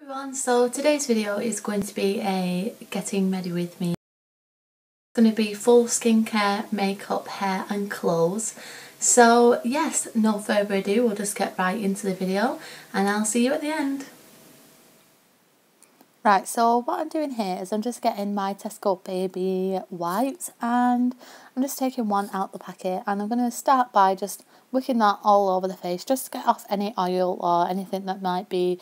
Everyone, so today's video is going to be a getting ready with me. It's going to be full skincare, makeup, hair and clothes. So yes, no further ado, we'll just get right into the video and I'll see you at the end. Right, so what I'm doing here is I'm just getting my Tesco baby wipes and I'm just taking one out the packet and I'm going to start by just wicking that all over the face just to get off any oil or anything that might be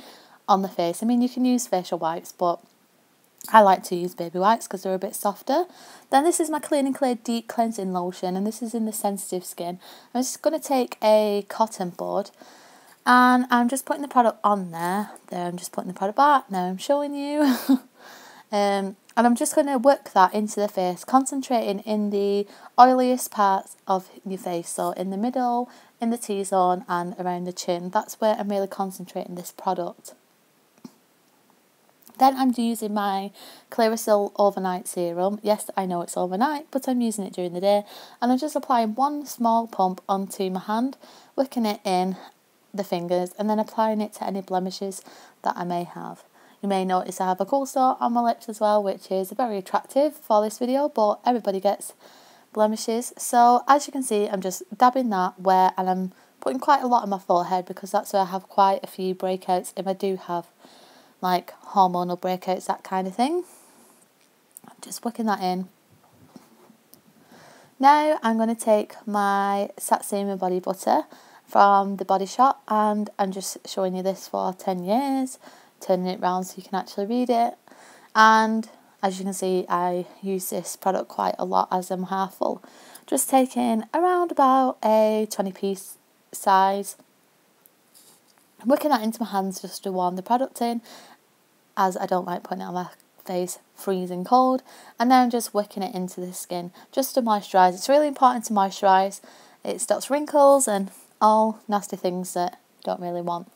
on the face. I mean, you can use facial wipes, but I like to use baby wipes because they're a bit softer. Then this is my Clean and Clear Deep Cleansing Lotion and this is in the sensitive skin. I'm just going to take a cotton bud and I'm just putting the product on there. There, I'm just putting the product back. Now I'm showing you. And I'm just going to work that into the face, concentrating in the oiliest parts of your face. So in the middle, in the T-zone and around the chin. That's where I'm really concentrating this product. Then I'm using my Clearasil Overnight Serum. Yes, I know it's overnight, but I'm using it during the day. And I'm just applying one small pump onto my hand, wicking it in the fingers, and then applying it to any blemishes that I may have. You may notice I have a cool sore on my lips as well, which is very attractive for this video, but everybody gets blemishes. So as you can see, I'm just dabbing that where, and I'm putting quite a lot on my forehead because that's where I have quite a few breakouts if I do have like hormonal breakouts, that kind of thing. I'm just wicking that in. Now I'm going to take my Satsuma body butter from the Body Shop and I'm just showing you this for 10 years, turning it round so you can actually read it. And as you can see, I use this product quite a lot as I'm half full. Just taking around about a 20-piece size, wicking that into my hands just to warm the product in, as I don't like putting it on my face freezing cold. And now I'm just wicking it into the skin just to moisturise. It's really important to moisturise. It stops wrinkles and all nasty things that you don't really want.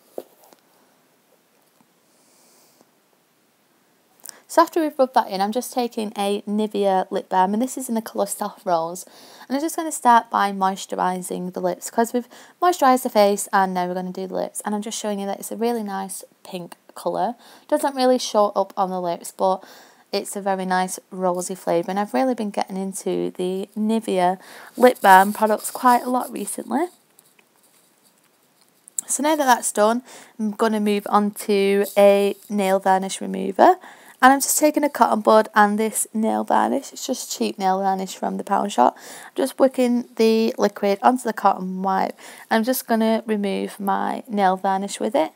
So after we've rubbed that in, I'm just taking a Nivea lip balm, and this is in the colour Soft Rose. And I'm just going to start by moisturising the lips because we've moisturised the face and now we're going to do the lips. And I'm just showing you that it's a really nice pink colour. Doesn't really show up on the lips, but it's a very nice rosy flavour. And I've really been getting into the Nivea lip balm products quite a lot recently. So now that that's done, I'm going to move on to a nail varnish remover. And I'm just taking a cotton bud and this nail varnish. It's just cheap nail varnish from the pound shop. I'm just wicking the liquid onto the cotton wipe. I'm just going to remove my nail varnish with it.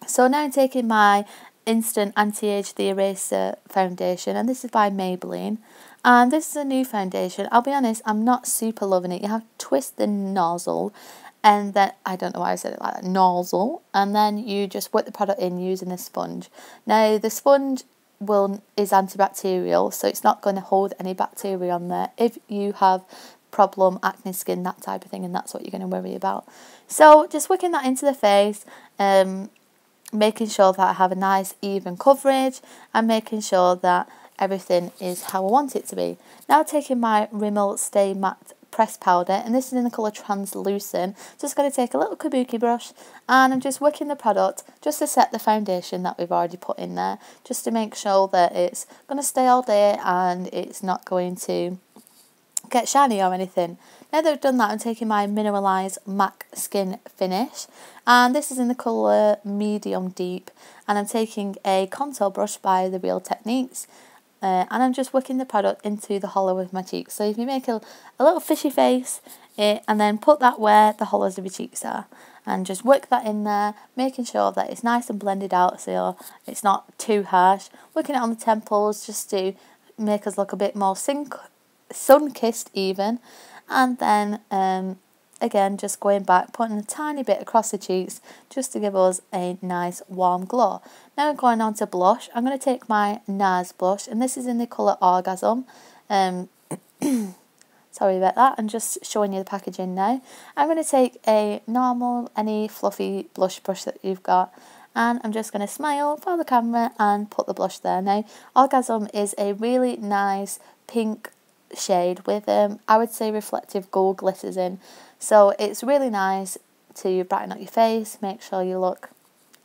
So now I'm taking my Instant Anti-Age The Eraser foundation, and this is by Maybelline. And this is a new foundation. I'll be honest, I'm not super loving it. You have to twist the nozzle, and then, I don't know why I said it like that, nozzle, and then you just whip the product in using a sponge. Now, the sponge is antibacterial, so it's not going to hold any bacteria on there if you have problem acne skin, that type of thing, and that's what you're going to worry about. So just wicking that into the face, making sure that I have a nice even coverage and making sure that everything is how I want it to be. Now taking my Rimmel Stay Matte Press Powder, and this is in the colour Translucent. Just going to take a little kabuki brush and I'm just wicking the product just to set the foundation that we've already put in there, just to make sure that it's going to stay all day and it's not going to get shiny or anything. Now that I've done that, I'm taking my Mineralised MAC Skin Finish, and this is in the colour Medium Deep, and I'm taking a contour brush by The Real Techniques, and I'm just wicking the product into the hollow of my cheeks. So if you make a little fishy face, and then put that where the hollows of your cheeks are, and just wick that in there, making sure that it's nice and blended out so it's not too harsh. Wicking it on the temples just to make us look a bit more sun-kissed even. And then again, just going back, putting a tiny bit across the cheeks just to give us a nice warm glow. Now I'm going on to blush. I'm going to take my NARS blush, and this is in the colour Orgasm. Sorry about that, I'm just showing you the packaging now. I'm going to take a normal, any fluffy blush brush that you've got, and I'm just going to smile for the camera and put the blush there. Now, Orgasm is a really nice pink shade with I would say reflective gold glitters in, so it's really nice to brighten up your face, make sure you look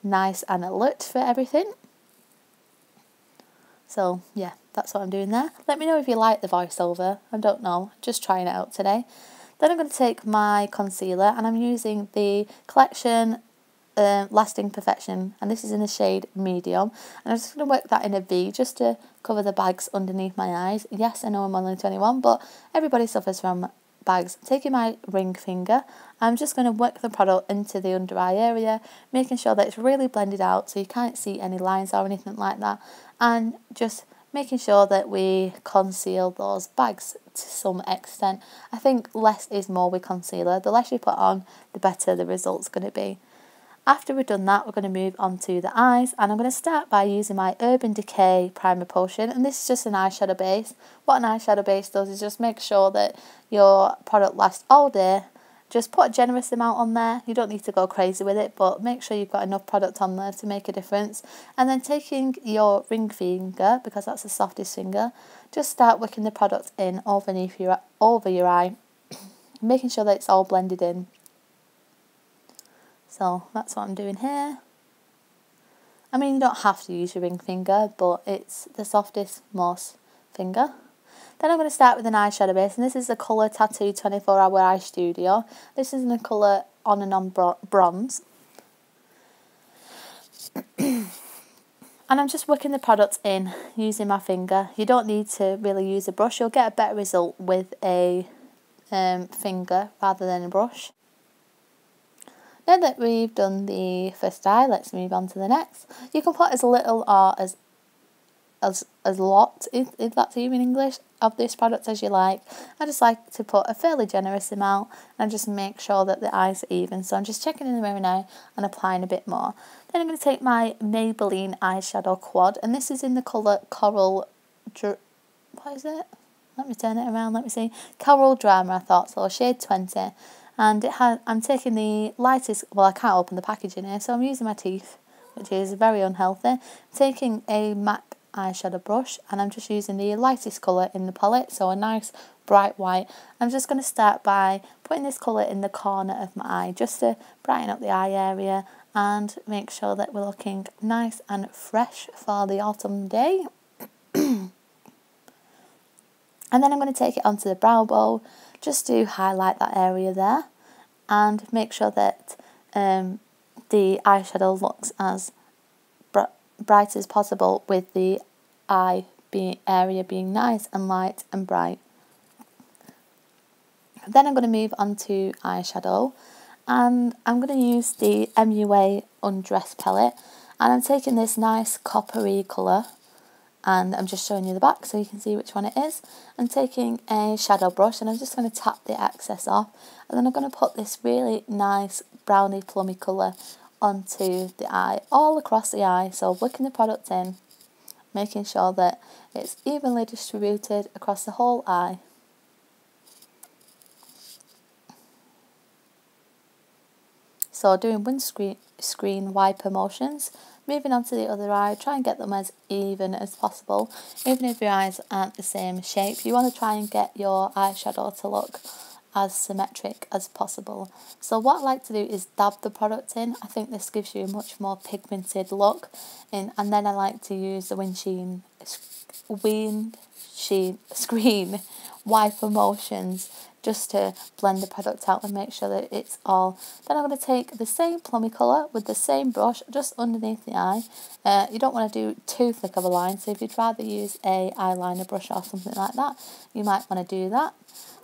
nice and alert for everything. So yeah, that's what I'm doing there. Let me know if you like the voiceover. I don't know, just trying it out today. Then I'm going to take my concealer, and I'm using the Collection Lasting Perfection, and this is in the shade medium, and I'm just going to work that in a V just to cover the bags underneath my eyes. Yes, I know I'm only 21, but everybody suffers from bags. Taking my ring finger, I'm just going to work the product into the under eye area, making sure that it's really blended out so you can't see any lines or anything like that, and just making sure that we conceal those bags to some extent. I think less is more with concealer. The less you put on, the better the result's going to be. After we've done that, we're going to move on to the eyes, and I'm going to start by using my Urban Decay Primer Potion, and this is just an eyeshadow base. What an eyeshadow base does is just make sure that your product lasts all day. Just put a generous amount on there. You don't need to go crazy with it, but make sure you've got enough product on there to make a difference. And then taking your ring finger, because that's the softest finger, just start wicking the product in over your eye, making sure that it's all blended in. So that's what I'm doing here. I mean, you don't have to use your ring finger, but it's the softest, most finger. Then I'm going to start with an eyeshadow base, and this is the colour Tattoo 24 Hour Eye Studio. This is in the colour On and On Bronze. And I'm just working the product in using my finger. You don't need to really use a brush. You'll get a better result with a finger rather than a brush. Now that we've done the first eye, let's move on to the next. You can put as little or as lot, if that's even English, of this product as you like. I just like to put a fairly generous amount and just make sure that the eyes are even. So I'm just checking in the mirror now and applying a bit more. Then I'm going to take my Maybelline eyeshadow quad, and this is in the colour Coral... What is it? Let me turn it around, let me see. Coral Drama, I thought so, shade 20. And I'm taking the lightest, well, I can't open the packaging here, so I'm using my teeth, which is very unhealthy. I'm taking a MAC eyeshadow brush, and I'm just using the lightest colour in the palette, so a nice bright white. I'm just going to start by putting this colour in the corner of my eye, just to brighten up the eye area and make sure that we're looking nice and fresh for the autumn day. And then I'm going to take it onto the brow bone, just to highlight that area there and make sure that the eyeshadow looks as bright as possible, with the area being nice and light and bright. Then I'm going to move on to eyeshadow, and I'm going to use the MUA Undress palette, and I'm taking this nice coppery colour, and I'm just showing you the back so you can see which one it is. I'm taking a shadow brush, and I'm just going to tap the excess off, and then I'm going to put this really nice browny plummy colour onto the eye, all across the eye. So wicking the product in, making sure that it's evenly distributed across the whole eye. So doing windscreen wiper motions, moving on to the other eye, try and get them as even as possible. Even if your eyes aren't the same shape, you want to try and get your eyeshadow to look as symmetric as possible. So what I like to do is dab the product in. I think this gives you a much more pigmented look. And then I like to use the screen wiper motions just to blend the product out and make sure that it's all. Then I'm going to take the same plummy colour with the same brush just underneath the eye. You don't want to do too thick of a line, so if you'd rather use a eyeliner brush or something like that, you might want to do that.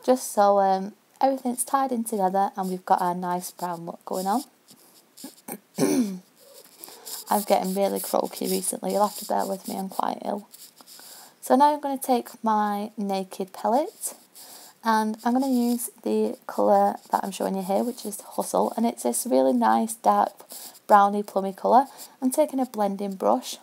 Just so everything's tied in together and we've got our nice brown look going on. I'm getting really croaky recently, you'll have to bear with me, I'm quite ill. So now I'm going to take my Naked palette, and I'm going to use the colour that I'm showing you here, which is Hustle, and it's this really nice dark browny plummy colour. I'm taking a blending brush.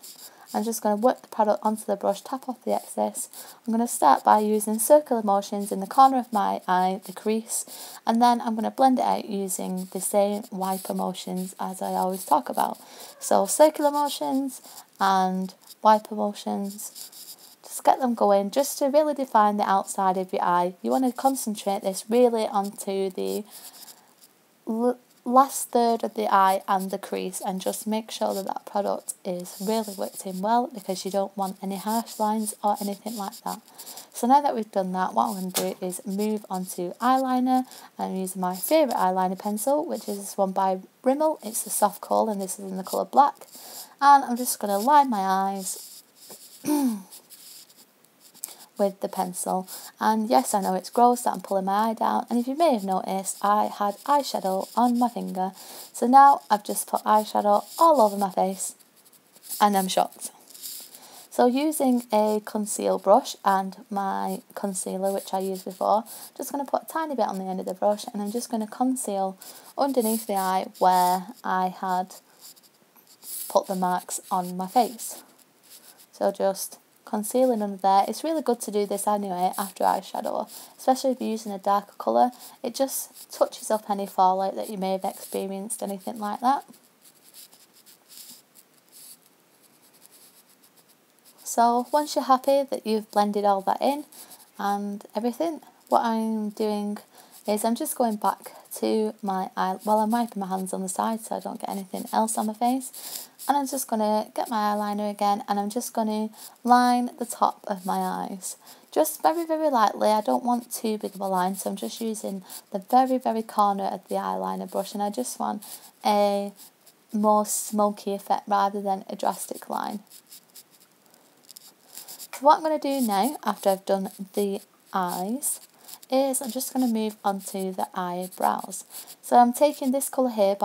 I'm just going to work the product onto the brush, tap off the excess. I'm going to start by using circular motions in the corner of my eye, the crease, and then I'm going to blend it out using the same wiper motions as I always talk about. So circular motions and wiper motions. Just get them going just to really define the outside of your eye. You want to concentrate this really onto the last third of the eye and the crease, and just make sure that that product is really worked in well, because you don't want any harsh lines or anything like that. So now that we've done that, what I'm going to do is move on to eyeliner. I'm using my favourite eyeliner pencil, which is this one by Rimmel. It's a soft coal and this is in the colour black. And I'm just going to line my eyes with the pencil. And yes, I know it's gross that I'm pulling my eye down, and if you may have noticed, I had eyeshadow on my finger, so now I've just put eyeshadow all over my face and I'm shocked. So using a conceal brush and my concealer, which I used before, just going to put a tiny bit on the end of the brush, and I'm just going to conceal underneath the eye where I had put the marks on my face. So just concealing under there. It's really good to do this anyway after eyeshadow, especially if you're using a darker colour. It just touches up any fallout that you may have experienced, anything like that. So once you're happy that you've blended all that in and everything, what I'm doing is I'm just going back to my eye, well, I'm wiping my hands on the side so I don't get anything else on my face, and I'm just going to get my eyeliner again, and I'm just going to line the top of my eyes, just very, very lightly. I don't want too big of a line, so I'm just using the very, very corner of the eyeliner brush, and I just want a more smoky effect rather than a drastic line. So what I'm going to do now, after I've done the eyes, is I'm just going to move on to the eyebrows. So I'm taking this colour here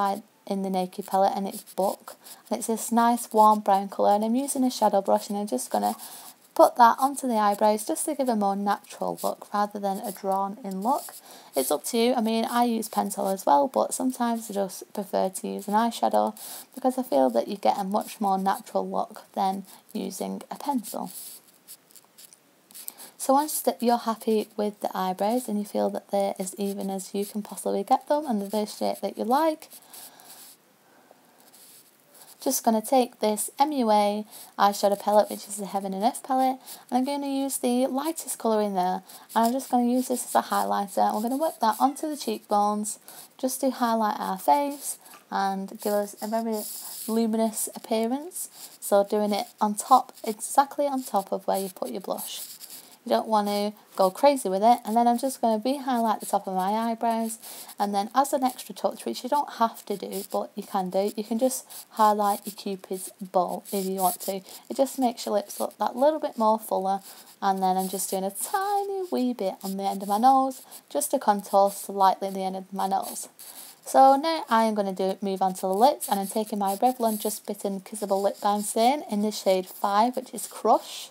in the Naked palette, and it's Book, and it's this nice warm brown colour, and I'm using a shadow brush, and I'm just going to put that onto the eyebrows just to give a more natural look rather than a drawn in look. It's up to you. I mean, I use pencil as well, but sometimes I just prefer to use an eyeshadow because I feel that you get a much more natural look than using a pencil. So once that you're happy with the eyebrows and you feel that they're as even as you can possibly get them and the shape that you like, just going to take this MUA eyeshadow palette, which is the Heaven and Earth palette, and I'm going to use the lightest colour in there, and I'm just going to use this as a highlighter, and we're going to work that onto the cheekbones just to highlight our face and give us a very luminous appearance. So doing it on top, exactly on top of where you put your blush. You don't want to go crazy with it. And then I'm just going to re-highlight the top of my eyebrows, and then as an extra touch, which you don't have to do but you can do, you can just highlight your Cupid's bow if you want to. It just makes your lips look that little bit more fuller. And then I'm just doing a tiny wee bit on the end of my nose just to contour slightly the end of my nose. So now I am going to move on to the lips, and I'm taking my Revlon Just Bitten Kissable Lip Balm Stain in the shade 5, which is Crush.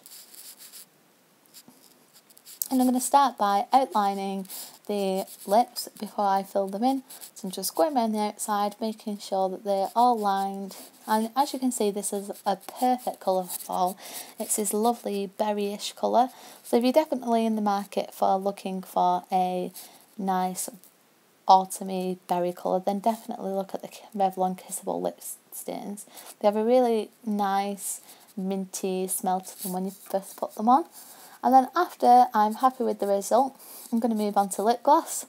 And I'm going to start by outlining the lips before I fill them in. So I'm just going around the outside, making sure that they're all lined. And as you can see, this is a perfect colour for fall. It's this lovely berryish colour. So if you're definitely in the market for looking for a nice autumny berry colour, then definitely look at the Revlon Kissable Lip Stains. They have a really nice minty smell to them when you first put them on. And then after I'm happy with the result, I'm going to move on to lip gloss.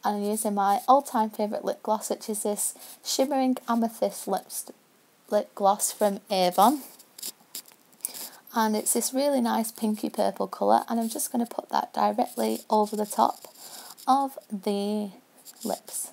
And I'm using my all-time favourite lip gloss, which is this Shimmering Amethyst lip gloss from Avon. And it's this really nice pinky purple colour, and I'm just going to put that directly over the top of the lips.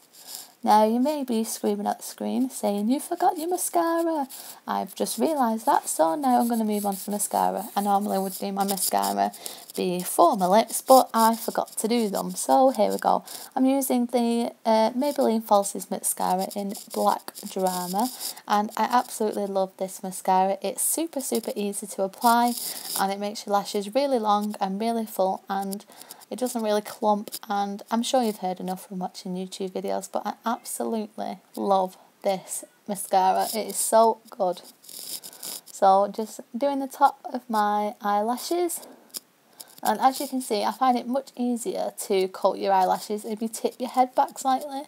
Now you may be screaming at the screen saying, you forgot your mascara. I've just realised that, so now I'm going to move on to mascara. I normally would do my mascara before my lips, but I forgot to do them, so here we go. I'm using the Maybelline Falsies mascara in Black Drama, and I absolutely love this mascara. It's super, super easy to apply, and it makes your lashes really long and really full, and it doesn't really clump, and I'm sure you've heard enough from watching YouTube videos, but I absolutely love this mascara. It is so good. So just doing the top of my eyelashes, and as you can see, I find it much easier to coat your eyelashes if you tip your head back slightly,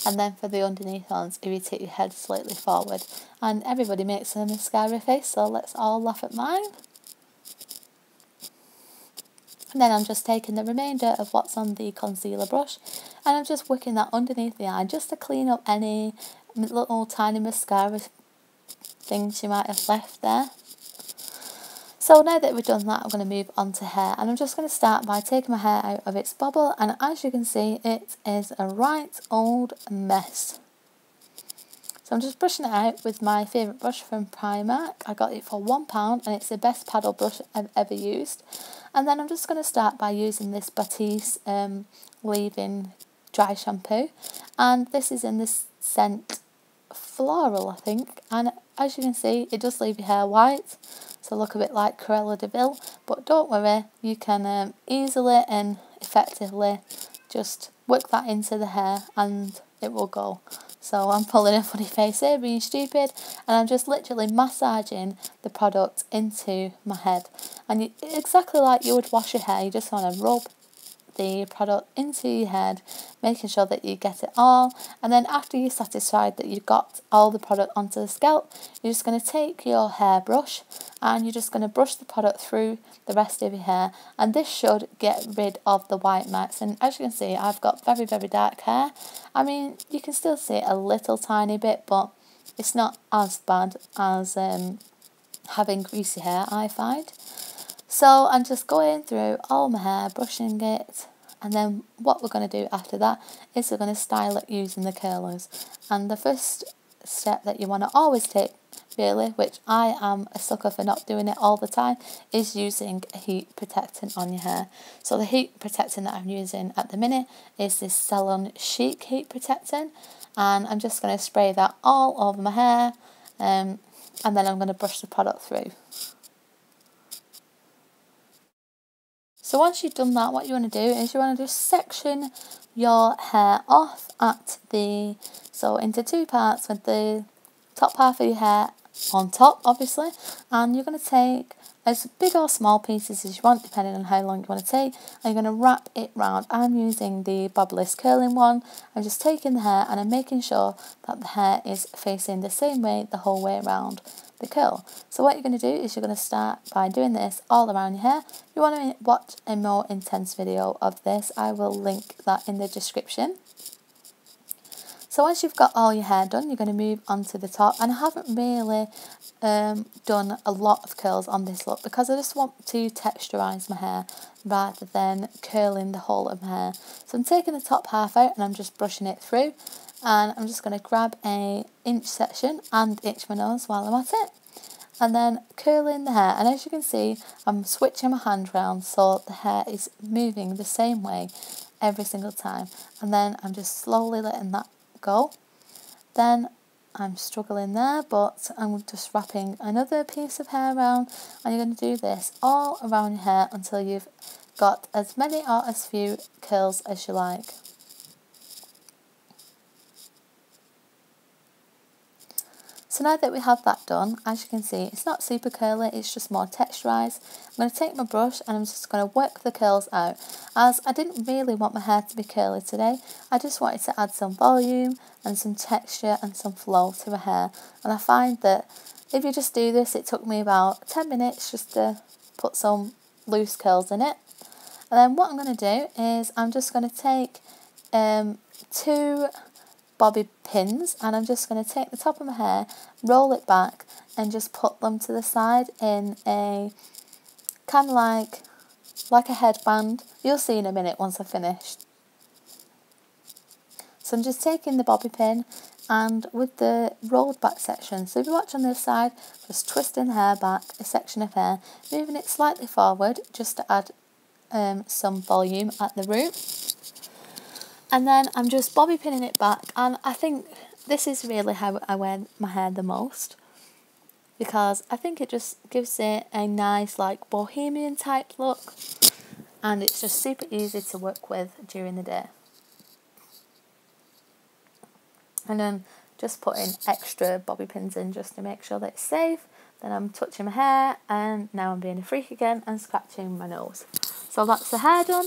and then for the underneath ones if you tip your head slightly forward. And everybody makes a mascara face, so let's all laugh at mine. And then I'm just taking the remainder of what's on the concealer brush and I'm just wicking that underneath the eye just to clean up any little tiny mascara things you might have left there. So now that we've done that, I'm going to move on to hair, and I'm just going to start by taking my hair out of its bubble, and as you can see, it is a right old mess. So I'm just brushing it out with my favourite brush from Primark. I got it for £1 and it's the best paddle brush I've ever used. And then I'm just going to start by using this Batiste leave-in dry shampoo, and this is in this scent Floral, I think, and as you can see, it does leave your hair white, so look a bit like Cruella de Vil, but don't worry, you can easily and effectively just work that into the hair and it will go. So I'm pulling a funny face here, being stupid, and I'm just literally massaging the product into my head. And exactly like you would wash your hair, you just want to rub the product into your head, making sure that you get it all, and then after you're satisfied that you've got all the product onto the scalp, you're just going to take your hairbrush and you're just going to brush the product through the rest of your hair, and this should get rid of the white marks. And as you can see, I've got very dark hair. I mean, you can still see a little tiny bit, but it's not as bad as having greasy hair, I find. So I'm just going through all my hair, brushing it, and then what we're going to do after that is we're going to style it using the curlers. And the first step that you want to always take, really, which I am a sucker for not doing it all the time, is using a heat protectant on your hair. So the heat protectant that I'm using at the minute is this Salon Chic heat protectant, and I'm just going to spray that all over my hair, and then I'm going to brush the product through. So once you've done that, what you want to do is you want to just section your hair off into two parts, with the top half of your hair on top, obviously, and you're going to take as big or small pieces as you want, depending on how long you want to take, and you're going to wrap it round. I'm using the Bobless curling one. I'm just taking the hair and I'm making sure that the hair is facing the same way the whole way around the curl. So what you're going to do is you're going to start by doing this all around your hair. If you want to watch a more intense video of this, I will link that in the description. So once you've got all your hair done, you're going to move on to the top, and I haven't really done a lot of curls on this look because I just want to texturise my hair rather than curling the whole of my hair. So I'm taking the top half out and I'm just brushing it through, and I'm just going to grab a inch section and itch my nose while I'm at it, and then curling the hair. And as you can see, I'm switching my hand round so the hair is moving the same way every single time, and then I'm just slowly letting that go. Then I'm struggling there, but I'm just wrapping another piece of hair around, and you're going to do this all around your hair until you've got as many or as few curls as you like. So now that we have that done, as you can see, it's not super curly, it's just more texturised. I'm going to take my brush and I'm just going to work the curls out. As I didn't really want my hair to be curly today, I just wanted to add some volume and some texture and some flow to my hair. And I find that if you just do this, it took me about 10 minutes just to put some loose curls in it. And then what I'm going to do is I'm just going to take 2 bobby pins, and I'm just going to take the top of my hair, roll it back and just put them to the side in a kind of like a headband. You'll see in a minute once I've finished. So I'm just taking the bobby pin and with the rolled back section, so if you watch on this side, just twisting the hair back a section of hair, moving it slightly forward just to add some volume at the root. And then I'm just bobby pinning it back, and I think this is really how I wear my hair the most, because I think it just gives it a nice like bohemian type look, and it's just super easy to work with during the day. And then just putting extra bobby pins in just to make sure that it's safe. Then I'm touching my hair, and now I'm being a freak again and scratching my nose. So that's the hair done.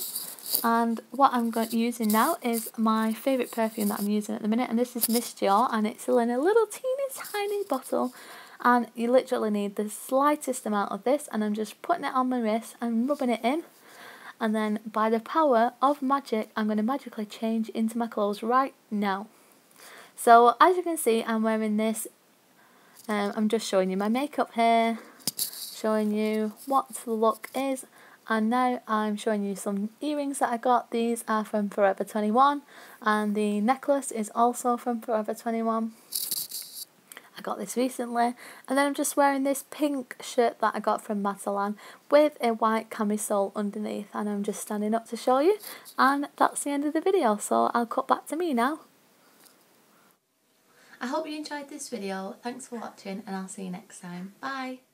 And what I'm using now is my favourite perfume that I'm using at the minute, and this is Miss Dior, and it's still in a little teeny tiny bottle, and you literally need the slightest amount of this, and I'm just putting it on my wrist and rubbing it in, and then by the power of magic, I'm going to magically change into my clothes right now. So as you can see, I'm wearing this. I'm just showing you my makeup here, showing you what the look is, and now I'm showing you some earrings that I got. These are from Forever 21, and the necklace is also from Forever 21. I got this recently, and then I'm just wearing this pink shirt that I got from Matalan with a white camisole underneath, and I'm just standing up to show you, and that's the end of the video, so I'll cut back to me now. I hope you enjoyed this video. Thanks for watching, and I'll see you next time. Bye!